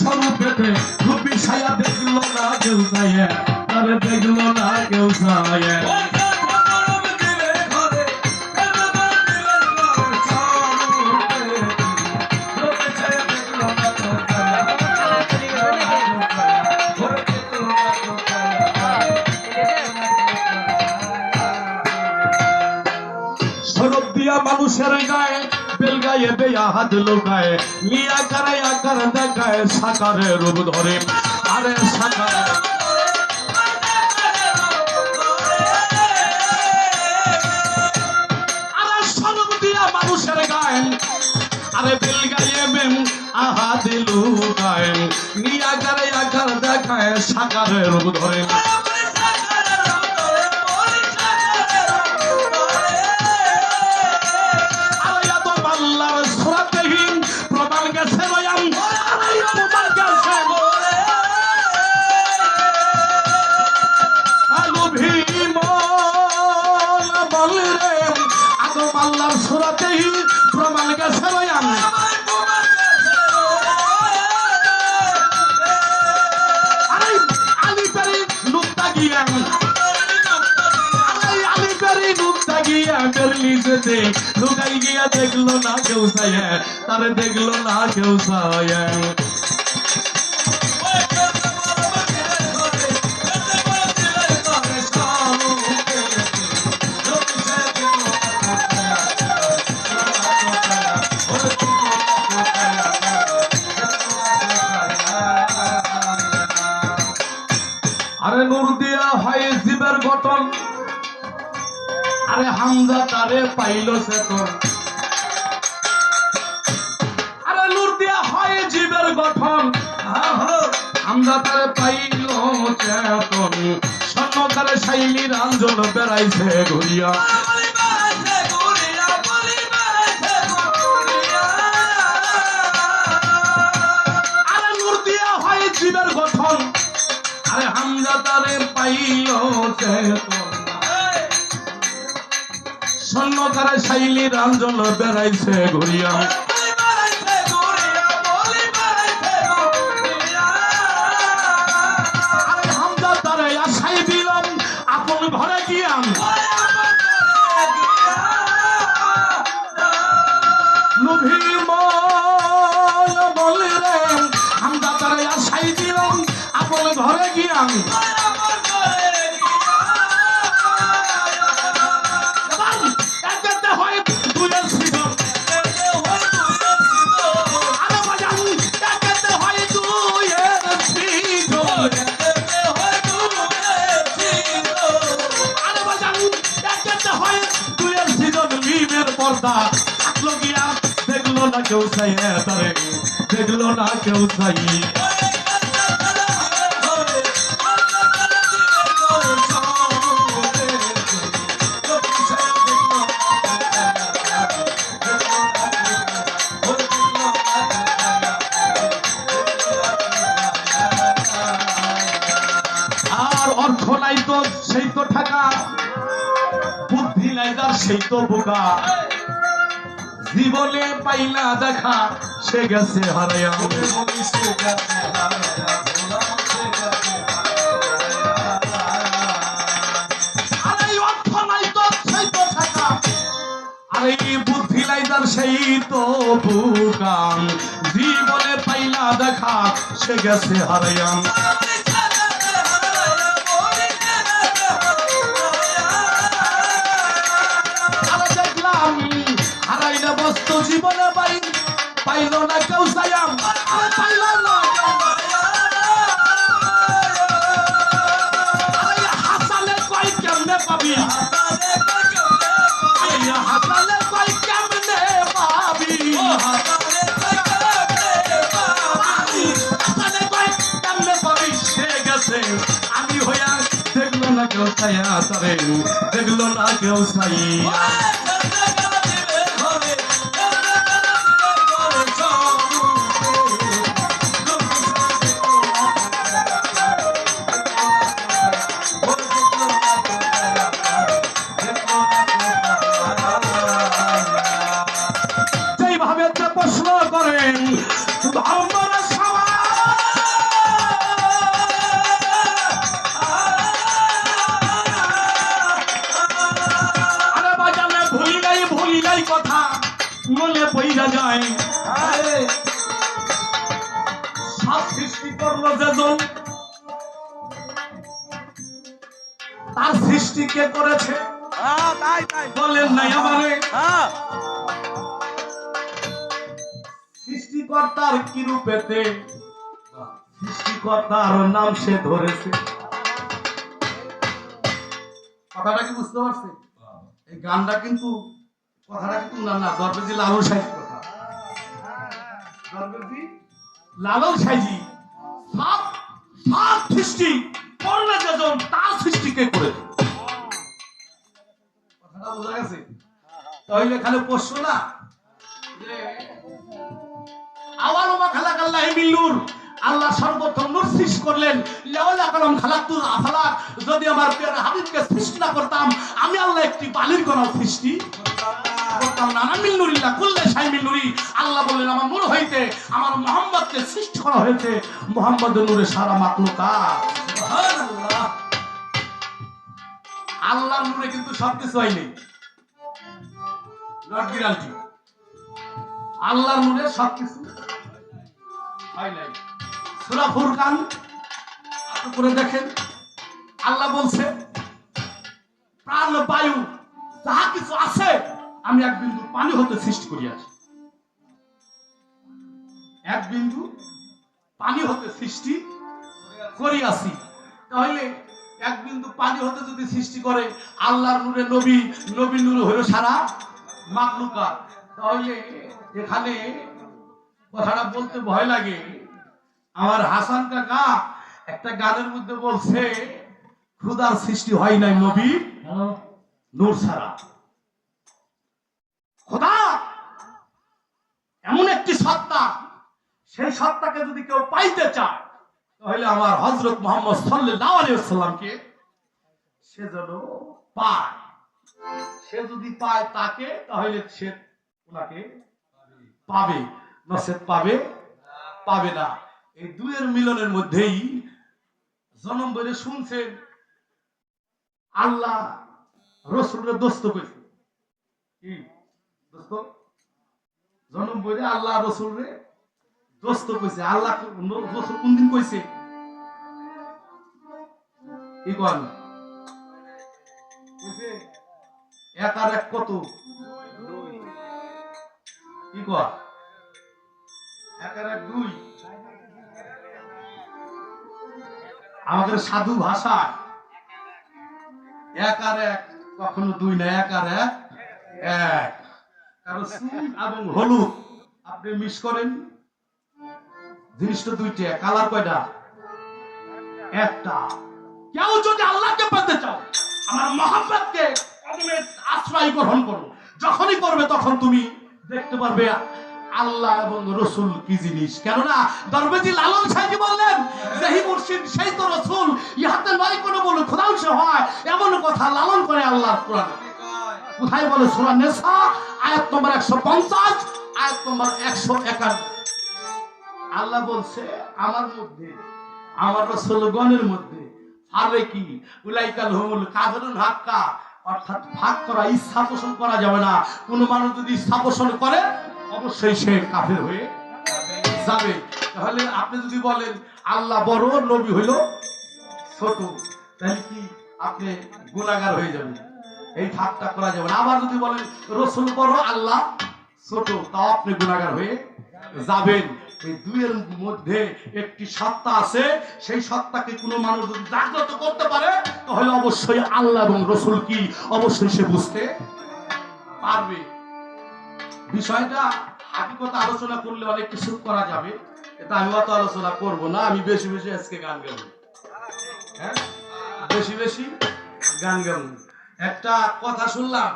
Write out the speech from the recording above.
স্বরূপেতে রূপী ছায়া দেখলো না কেউ চাইয়ে, তারে দেখলো না কেউ চাইয়ে। স্বরূপ দিয়া মানুষের গায়ে বেল গায়ে বেয়া হাত লোকায়, লিয়া কারে আকার দেখায়, সাকারে রূপ ধরে। আরে সাকারে আরে স্বরূপ দিয়া মানুষের গায়ে, আরে বেল গায়ে বেম হাত লোকায়, লিয়া কারে আকার দেখায়, সাকারে রূপ ধরে। আল্লাহর সুরাতেই প্রমাণ গেছে আলিপেরি নুক্তা গিয়া, আলিপেরি নুক্তা গিয়া বেরলিতে লুকাই গিয়া দেখলো না কেউ চাইয়ে, তারে দেখলো না কেউ চাইয়ে। আরে নূর দিয়া হয় জীবের গঠন, আরে হামজা তারে পাইল চেতন। আরে নূর দিয়া হয় জীবের গঠন, হামজা তারে পাইল চেতন। স্বর্ণ তারে শাইনি রাঞ্জন বেড়াইছে ঘুরিয়া, আরে নূর দিয়া হয় জীবের গঠন, আরে হামজা তারে পাইল চেতন। স্বর্ণ তারে শাইলি রাঞ্জন বেড়াইছে ঘুরিয়া, আরে হামজা তারে আশাই দিলাম আপন ঘরে গিয়া, লোভী মন বলে রে হামজা তারে আশাই দিলাম আপন ঘরে গিয়া। দেখলো না কেউ চাই, তারে দেখলো না কেউ চাই। আর অর্থ নাই তো সেই তো টাকা, বুদ্ধি নাই তার সেই তো বোকা। জীবনে পাইলা দেখা সে গেছে হারায়া, আরে অর্থ নাই তো সেই তো টাকা, আরে বুদ্ধি নাই তার সেই তো বোকা। জীবনে পাইলা দেখা সে গেছে হারায়া। বস্তু জীবনে পাইল না কেউ চাইয়া, পাইল না হাসালে কই কেমনে পাবি, হাসালে কই কেমনে পাবি, হাসালে কই কেমনে পাবি। সে গেছে আমি হইয়া দেখলো না কেউ চাইয়া, তারে দেখলো না কেউ চাইয়া। প্রশ্ন করেন যেজন তার সৃষ্টি কে করেছে? বলেন নাই আমারে। সৃষ্টিকর্তার কি রূপেতে সৃষ্টিকর্তার নাম সে ধরেছে। কথাটা কি বুঝতে পারছে? এই গানটা কিন্তু কথাটা কিন্তু না দরবেজি লালন সাইজি কথা। দরবেজি লালন সাইজি সব সব সৃষ্টি করলে যেজন তার সৃষ্টিকে করেছে। কথাটা বোঝা গেছে? তাহলে এখানে প্রশ্ন না যে আওয়াল মা খালাকাল্লাহি মিন নূর, আল্লাহ সর্বপ্রথম নূর সৃষ্টি করলেন। লাউলা কালাম খালাকতুল আফলাক, যদি আমার প্রিয় হাবিবকে সৃষ্টি না করতাম আমি আল্লাহ একটি বালির কণা সৃষ্টি করতাম না। মিন নূরিল্লাহ কুল্লি শাই মিন নূরি, আল্লাহ বললেন আমার নূর হইতে আমার মুহাম্মদকে সৃষ্টি করা হয়েছে। মুহাম্মদের নূরে সারা মাখলুকাত। সুবহানাল্লাহ। আল্লাহর নূরে কিন্তু সবকিছু হয়নি, নট গ্যারান্টি। আল্লাহর নূরে সবকিছু হয় নাই। সূরা ফুরকান আপনি করে দেখেন, আল্লাহ বলছে প্রাণ বায়ু যাহা কিছু আছে আমি এক বিন্দু পানি হতে সৃষ্টি করিয়াছি। এক বিন্দু পানি হতে সৃষ্টি করিয়াছি। তাহলে এক বিন্দু পানি হতে যদি সৃষ্টি করে আল্লাহর নূরে নবী, নবীর নূরে হলো সারা মাখলুকাত। তাহলে এখানে কথাটা বলতে ভয় লাগে। আমার হাসান কাকা একটা গানের মধ্যে বলছে খুদার সৃষ্টি হয় নাই নবী নূর ছাড়া। খোদা এমন একটি সত্তা, সেই সত্তাকে যদি কেউ পাইতে চায় তাহলে আমার হযরত মুহাম্মদ সাল্লাল্লাহু আলাইহি ওয়াসাল্লামকে সে যেন পায়। সে যদি পায় তাকে তাহলে সে ওনাকে পাবে, নসেদ পাবে পাবে না। এই দুয়ের মিলনের মধ্যেই জনম বলে শুনছেন আল্লাহ রসুলের দোস্ত কইছে। কি দোস্ত? জনম বলে আল্লাহ রসুলরে দোস্ত কইছে। আল্লাহ রসুল কোনদিন কইছে? কি কন কইছে? এক আর এক কত? কি কয়? এক আর এক দুই। আমাদের সাধু ভাষায় এক আর এক কখনো দুই না, এক আর এক এক। কারণ চুন এবং হলুদ আপনি মিস করেন জিনিসটা দুইটা, কালার কয়টা? একটা। কেউ যদি আল্লাহকে পেতে চাও আমার মুহাম্মদকে কদমের আশ্রয় গ্রহণ করো। যখনই করবে তখন তুমি দেখতে পারবে আল্লাহ এবং রসুল কি জিনিস। কেননা দরবেজি লালন সাহেব বললেন যেই মুর্শিদ সেই তো রসুল, ইহাতে নয় কোনো বলে খোদাও সে হয়, এমন কথা লালন করে আল্লাহর কোরআন। কোথায় বলে? সূরা নিসা আয়াত নম্বর 150, আয়াত নম্বর 151। আল্লাহ বলছে আমার মধ্যে আমার রাসূলগণের মধ্যে ফারেকি উলাইকাল হুমুল কাফিরুন হাক্কা, অর্থাৎ ভাগ করা, ইচ্ছা পোষণ করা যাবে না। কোন মানুষ যদি ইচ্ছা পোষণ করে অবশ্যই সে কাফের হয়ে যাবে। তাহলে আপনি যদি বলেন আল্লাহ বড় নবী হইল ছোট, তাহলে কি আপনি গুনাহগার হয়ে যাবেন। এই ঠাট্টা করা যাবে না। আবার যদি বলেন রাসূল বড় আল্লাহ ছোট, তাও আপনি গুনাহগার হয়ে যাবেন। এই দুইয়ের মধ্যে একটি সত্তা আছে, সেই সত্তাকে কোনো মানুষ যদি জাগ্রত করতে পারে তাহলে অবশ্যই আল্লাহ এবং রাসূল কি অবশ্যই সে বুঝতে পারবে। বিষয়টা হাকিকত আলোচনা করলে অনেক কিছু করা যাবে, এটা আমি অত আলোচনা করব না। আমি বেশি বেশি আজকে গান গাবো, হ্যাঁ বেশি বেশি গান গাবো। একটা কথা শুনলাম